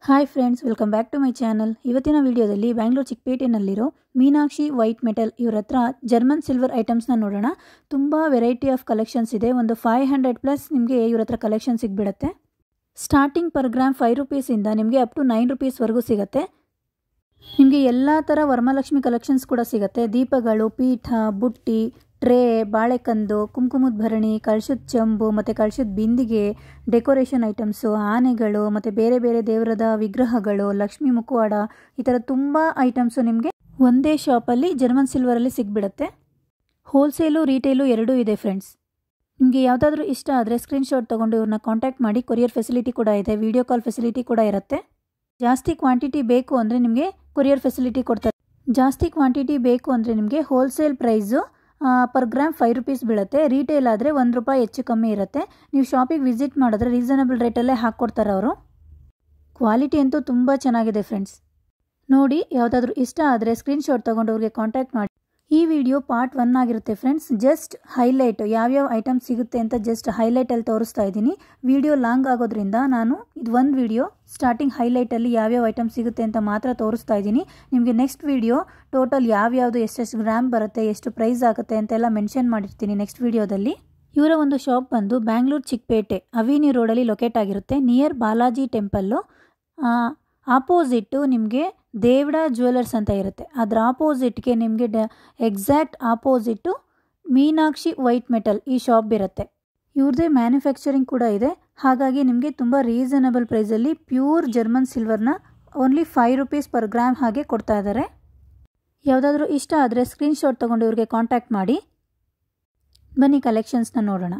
Hi friends, welcome back to my channel. ಇವತ್ತಿನ ವಿಡಿಯೋದಲ್ಲಿ ಬ್ಯಾಂಗ್ಳೂರು ಚಿಕ್ಕಪೇಟೆನಲ್ಲಿರೋ ಮೀನಾಕ್ಷಿ ವೈಟ್ ಮೆಟಲ್ ಇವ್ರ ಹತ್ರ ಜರ್ಮನ್ ಸಿಲ್ವರ್ ಐಟಮ್ಸ್ನ ನೋಡೋಣ. ತುಂಬ ವೆರೈಟಿ ಆಫ್ ಕಲೆಕ್ಷನ್ಸ್ ಇದೆ. ಒಂದು 500+ ನಿಮಗೆ ಇವ್ರ ಹತ್ರ ಕಲೆಕ್ಷನ್ ಸಿಗ್ಬಿಡುತ್ತೆ. ಸ್ಟಾರ್ಟಿಂಗ್ ಪರ್ ಗ್ರಾಮ್ 5 ರೂಪೀಸಿಂದ ನಿಮಗೆ ಅಪ್ ಟು 9 ರೂಪೀಸ್ವರೆಗೂ ಸಿಗುತ್ತೆ. ನಿಮಗೆ ಎಲ್ಲ ಥರ ವರಮಹಾಲಕ್ಷ್ಮಿ ಕಲೆಕ್ಷನ್ಸ್ ಕೂಡ ಸಿಗುತ್ತೆ. ದೀಪಗಳು, ಪೀಠ, ಬುಟ್ಟಿ, ಟ್ರೇ, ಬಾಳೆಕಂದು, ಕುಂಕುಮದ ಭರಣಿ, ಕಳಶದ ಚೆಂಬು ಮತ್ತು ಕಳಶದ ಬಿಂದಿಗೆ, ಡೆಕೋರೇಷನ್ ಐಟಮ್ಸು, ಆನೆಗಳು ಮತ್ತು ಬೇರೆ ಬೇರೆ ದೇವರದ ವಿಗ್ರಹಗಳು, ಲಕ್ಷ್ಮಿ ಮುಖವಾಡ, ಈ ಥರ ತುಂಬ ಐಟಮ್ಸು ನಿಮಗೆ ಒಂದೇ ಶಾಪಲ್ಲಿ ಜರ್ಮನ್ ಸಿಲ್ವರಲ್ಲಿ ಸಿಗ್ಬಿಡುತ್ತೆ. ಹೋಲ್ಸೇಲು, ರೀಟೇಲು ಎರಡೂ ಇದೆ ಫ್ರೆಂಡ್ಸ್. ನಿಮಗೆ ಯಾವುದಾದ್ರೂ ಇಷ್ಟ ಆದರೆ ಸ್ಕ್ರೀನ್ಶಾಟ್ ತೊಗೊಂಡು ಇವ್ರನ್ನ ಕಾಂಟ್ಯಾಕ್ಟ್ ಮಾಡಿ. ಕೊರಿಯರ್ ಫೆಸಿಲಿಟಿ ಕೂಡ ಇದೆ, ವಿಡಿಯೋ ಕಾಲ್ ಫೆಸಿಲಿಟಿ ಕೂಡ ಇರುತ್ತೆ. ಜಾಸ್ತಿ ಕ್ವಾಂಟಿಟಿ ಬೇಕು ಅಂದರೆ ನಿಮಗೆ ಕೊರಿಯರ್ ಫೆಸಿಲಿಟಿ ಕೊಡ್ತಾರೆ. ಜಾಸ್ತಿ ಕ್ವಾಂಟಿಟಿ ಬೇಕು ಅಂದರೆ ನಿಮಗೆ wholesale price per gram 5 rupees ಬೀಳುತ್ತೆ. ರೀಟೇಲ್ ಆದರೆ 1 ರೂಪಾಯಿ ಹೆಚ್ಚು ಕಮ್ಮಿ ಇರುತ್ತೆ. ನೀವು ಶಾಪಿಗೆ ವಿಸಿಟ್ ಮಾಡಿದ್ರೆ ರೀಸನಬಲ್ ರೇಟಲ್ಲೇ ಹಾಕ್ಕೊಡ್ತಾರೆ ಅವರು. ಕ್ವಾಲಿಟಿ ಅಂತೂ ತುಂಬ ಚೆನ್ನಾಗಿದೆ ಫ್ರೆಂಡ್ಸ್. ನೋಡಿ, ಯಾವುದಾದ್ರೂ ಇಷ್ಟ ಆದರೆ ಸ್ಕ್ರೀನ್ಶಾಟ್ ತೊಗೊಂಡು ಅವ್ರಿಗೆ ಕಾಂಟ್ಯಾಕ್ಟ್ ಮಾಡಿ. ಈ ವಿಡಿಯೋ ಪಾರ್ಟ್ 1 ಆಗಿರುತ್ತೆ ಫ್ರೆಂಡ್ಸ್. ಜಸ್ಟ್ ಹೈಲೈಟ್ ಯಾವ್ಯಾವ ಐಟಮ್ ಸಿಗುತ್ತೆ ಅಂತ ಜಸ್ಟ್ ಹೈಲೈಟಲ್ಲಿ ತೋರಿಸ್ತಾ ಇದ್ದೀನಿ. ವಿಡಿಯೋ ಲಾಂಗ್ ಆಗೋದ್ರಿಂದ ನಾನು ಇದು ಒಂದು ವಿಡಿಯೋ ಸ್ಟಾರ್ಟಿಂಗ್ ಹೈಲೈಟಲ್ಲಿ ಯಾವ್ಯಾವ ಐಟಮ್ ಸಿಗುತ್ತೆ ಅಂತ ಮಾತ್ರ ತೋರಿಸ್ತಾ ಇದ್ದೀನಿ. ನಿಮಗೆ ನೆಕ್ಸ್ಟ್ ವಿಡಿಯೋ ಟೋಟಲ್ ಯಾವ್ಯಾವುದು ಎಷ್ಟೆಷ್ಟು ಗ್ರಾಮ್ ಬರುತ್ತೆ, ಎಷ್ಟು ಪ್ರೈಸ್ ಆಗುತ್ತೆ ಅಂತೆಲ್ಲ ಮೆನ್ಷನ್ ಮಾಡಿರ್ತೀನಿ ನೆಕ್ಸ್ಟ್ ವಿಡಿಯೋದಲ್ಲಿ. ಇವರ ಒಂದು ಶಾಪ್ ಬಂದು ಬ್ಯಾಂಗ್ಳೂರು ಚಿಕ್ಕಪೇಟೆ ಅವಿನ್ಯೂ ರೋಡಲ್ಲಿ ಲೊಕೇಟ್ ಆಗಿರುತ್ತೆ. ನಿಯರ್ ಬಾಲಾಜಿ ಟೆಂಪಲ್ಲು ಆಪೋಸಿಟ್ಟು ನಿಮಗೆ ದೇವಡ ಜ್ಯುವೆಲರ್ಸ್ ಅಂತ ಇರುತ್ತೆ. ಅದರ ಆಪೋಸಿಟ್ಗೆ ನಿಮಗೆ exact opposite Meenakshi white metal ಈ ಶಾಪ್ ಇರುತ್ತೆ. ಇವ್ರದ್ದೇ ಮ್ಯಾನುಫ್ಯಾಕ್ಚರಿಂಗ್ ಕೂಡ ಇದೆ. ಹಾಗಾಗಿ ನಿಮಗೆ ತುಂಬ ರೀಸನಬಲ್ ಪ್ರೈಸಲ್ಲಿ ಪ್ಯೂರ್ ಜರ್ಮನ್ ಸಿಲ್ವರ್ನ ಓನ್ಲಿ 5 ರೂಪೀಸ್ ಪರ್ ಗ್ರಾಮ್ ಹಾಗೆ ಕೊಡ್ತಾ ಇದ್ದಾರೆ. ಯಾವುದಾದ್ರೂ ಇಷ್ಟ ಆದರೆ ಸ್ಕ್ರೀನ್ಶಾಟ್ ತೊಗೊಂಡು ಇವ್ರಿಗೆ ಕಾಂಟ್ಯಾಕ್ಟ್ ಮಾಡಿ. ಬನ್ನಿ ಕಲೆಕ್ಷನ್ಸ್ನ ನೋಡೋಣ.